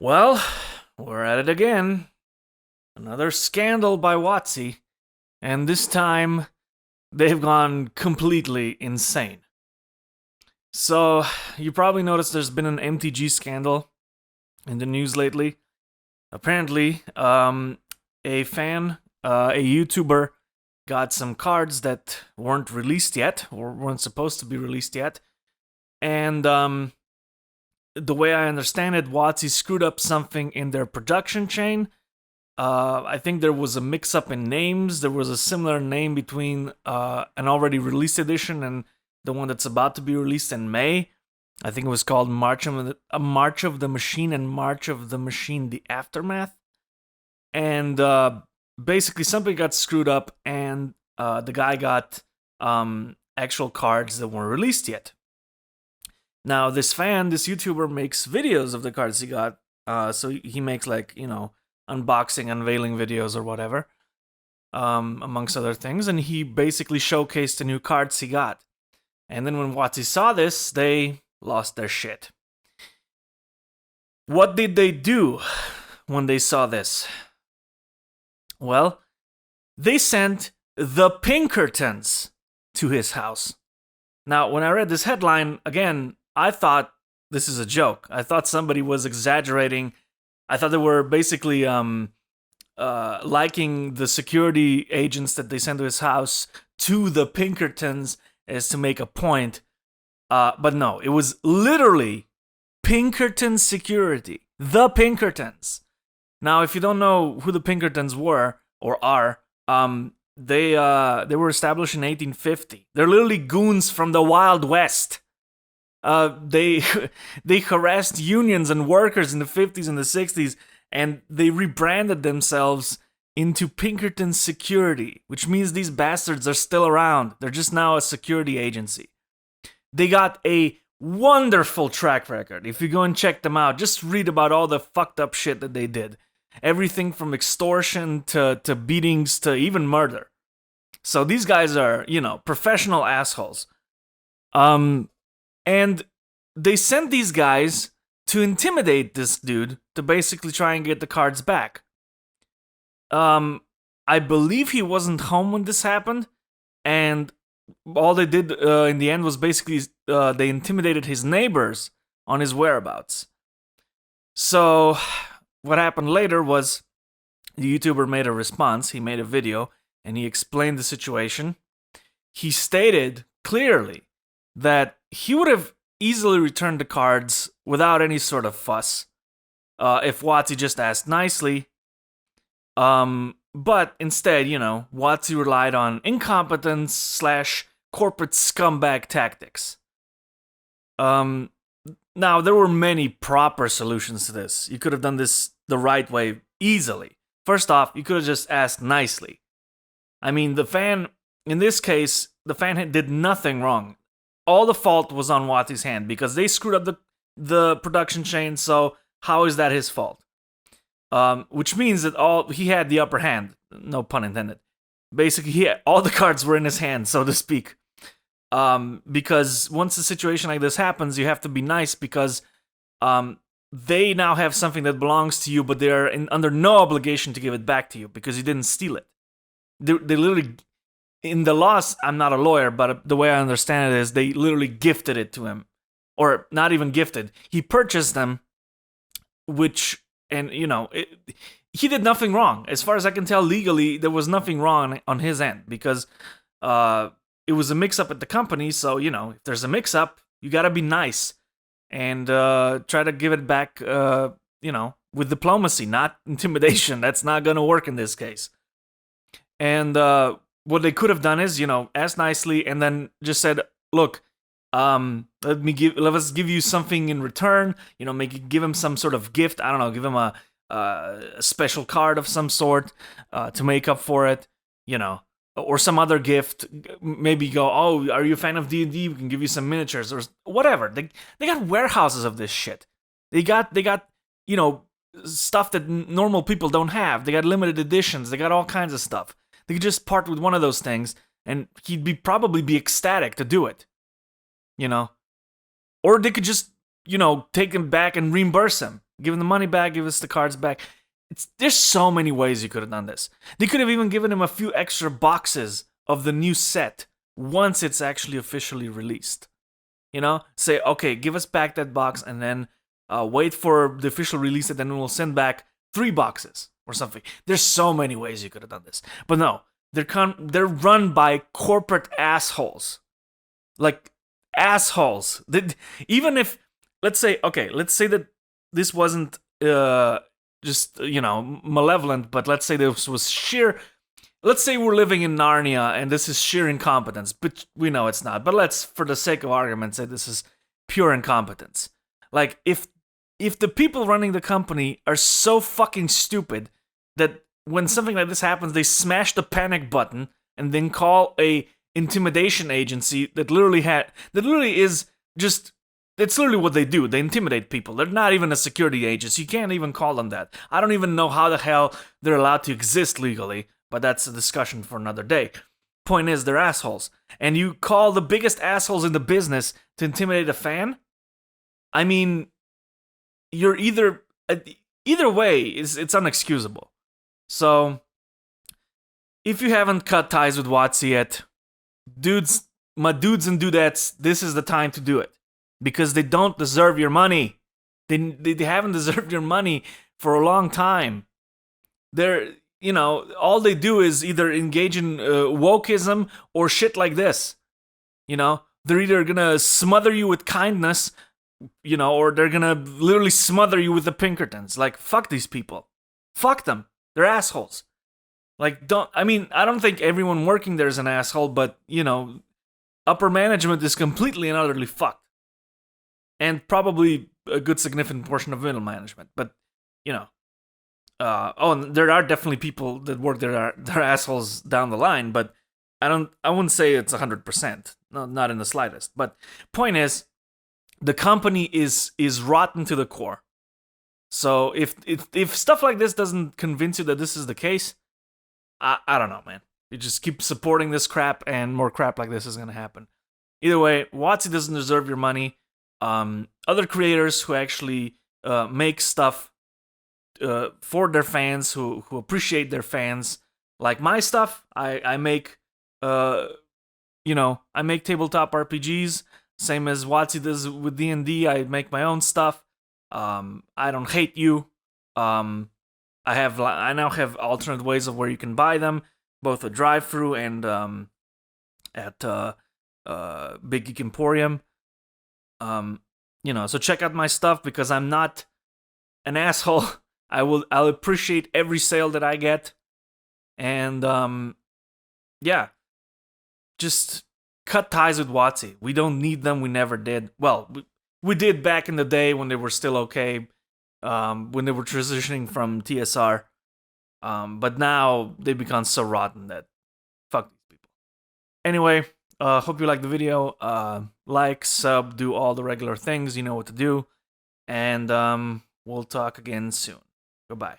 Well, we're at it again. Another scandal by WotC, and this time they've gone completely insane. So, you probably noticed there's been an MTG scandal in the news lately. Apparently, a fan, a YouTuber, got some cards that weren't released yet, or weren't supposed to be released yet, and the way I understand it, WotC screwed up something in their production chain. I think there was a mix-up in names. There was a similar name between an already released edition and the one that's about to be released in May. I think it was called March of the Machine and March of the Machine: The Aftermath. And basically something got screwed up, and the guy got actual cards that weren't released yet. Now, this YouTuber, makes videos of the cards he got. So he makes, unboxing, unveiling videos or whatever, amongst other things. And he basically showcased the new cards he got. And then when WotC saw this, they lost their shit. What did they do when they saw this? Well, they sent the Pinkertons to his house. Now, when I read this headline, again, I thought this is a joke. I thought somebody was exaggerating. I thought they were basically liking the security agents that they sent to his house to the Pinkertons as to make a point. But no, it was literally Pinkerton security. The Pinkertons. Now, if you don't know who the Pinkertons were or are, they were established in 1850. They're literally goons from the Wild West. They harassed unions and workers in the 50s and the 60s, and they rebranded themselves into Pinkerton Security, which means these bastards are still around. They're just now a security agency. They got a wonderful track record. If you go and check them out, just read about all the fucked up shit that they did. Everything from extortion to beatings to even murder. So these guys are, professional assholes. And they sent these guys to intimidate this dude to basically try and get the cards back. I believe he wasn't home when this happened, and all they did in the end was basically they intimidated his neighbors on his whereabouts. So what happened later was the YouTuber made a response. He made a video and he explained the situation. He stated clearly that he would have easily returned the cards without any sort of fuss if WotC just asked nicely. But instead, WotC relied on incompetence / corporate scumbag tactics. Now, there were many proper solutions to this. You could have done this the right way easily. First off, you could have just asked nicely. I mean, in this case, the fan did nothing wrong. All the fault was on WotC's hand because they screwed up the production chain, so how is that his fault? Which means that he had the upper hand, no pun intended. Basically, all the cards were in his hand, so to speak. Because once a situation like this happens, you have to be nice because they now have something that belongs to you, but they're under no obligation to give it back to you because you didn't steal it. They literally, in the laws, I'm not a lawyer, but the way I understand it is they literally gifted it to him. Or not even gifted. He purchased them, he did nothing wrong. As far as I can tell legally, there was nothing wrong on his end because it was a mix-up at the company, so, if there's a mix-up, you gotta be nice and try to give it back, with diplomacy, not intimidation. That's not gonna work in this case. And what they could have done is, asked nicely and then just said, look, let us give you something in return, give him some sort of gift. I don't know, give him a special card of some sort to make up for it, or some other gift. Maybe go, oh, are you a fan of D&D? We can give you some miniatures or whatever. They got warehouses of this shit. They got stuff that normal people don't have. They got limited editions. They got all kinds of stuff. They could just part with one of those things, and he'd probably be ecstatic to do it. Or they could just, take him back and reimburse him. Give him the money back, give us the cards back. There's so many ways you could have done this. They could have even given him a few extra boxes of the new set once it's actually officially released. You know, say, okay, give us back that box and then wait for the official release and then we'll send back 3 boxes or something. There's so many ways you could have done this. But no, they're run by corporate assholes. Like, assholes. Even if, let's say that this wasn't just, malevolent, but let's say this was sheer... Let's say we're living in Narnia and this is sheer incompetence, but we know it's not. But let's, for the sake of argument, say this is pure incompetence. Like, if the people running the company are so fucking stupid that when something like this happens, they smash the panic button and then call a intimidation agency that literally is just... It's literally what they do. They intimidate people. They're not even a security agency. You can't even call them that. I don't even know how the hell they're allowed to exist legally. But that's a discussion for another day. Point is, they're assholes. And you call the biggest assholes in the business to intimidate a fan? I mean, you're either way, it's unexcusable. So, if you haven't cut ties with WotC yet, my dudes and dudettes, this is the time to do it. Because they don't deserve your money. They haven't deserved your money for a long time. They're... all they do is either engage in wokeism or shit like this. They're either gonna smother you with kindness, or they're gonna literally smother you with the Pinkertons. Like, fuck these people. Fuck them. They're assholes. Like, I don't think everyone working there is an asshole, but, upper management is completely and utterly fucked. And probably a good significant portion of middle management. But, and there are definitely people that work there they're assholes down the line, but I wouldn't say it's 100%. No, not in the slightest. But point is, the company is rotten to the core. So if stuff like this doesn't convince you that this is the case, I don't know, man. You just keep supporting this crap, and more crap like this is gonna happen. Either way, WotC doesn't deserve your money. Other creators who actually make stuff for their fans, who appreciate their fans, like my stuff, I make I make tabletop RPGs, same as WotC does with D&D. I make my own stuff. I don't hate you. I now have alternate ways of where you can buy them, both a drive-through and at Big Geek Emporium. So check out my stuff because I'm not an asshole. I'll appreciate every sale that I get. And just cut ties with WotC. We don't need them. We never did. Well, we did back in the day when they were still okay, when they were transitioning from TSR. But now they've become so rotten that fuck these people. Anyway, hope you liked the video. Like, sub, do all the regular things. You know what to do. And we'll talk again soon. Goodbye.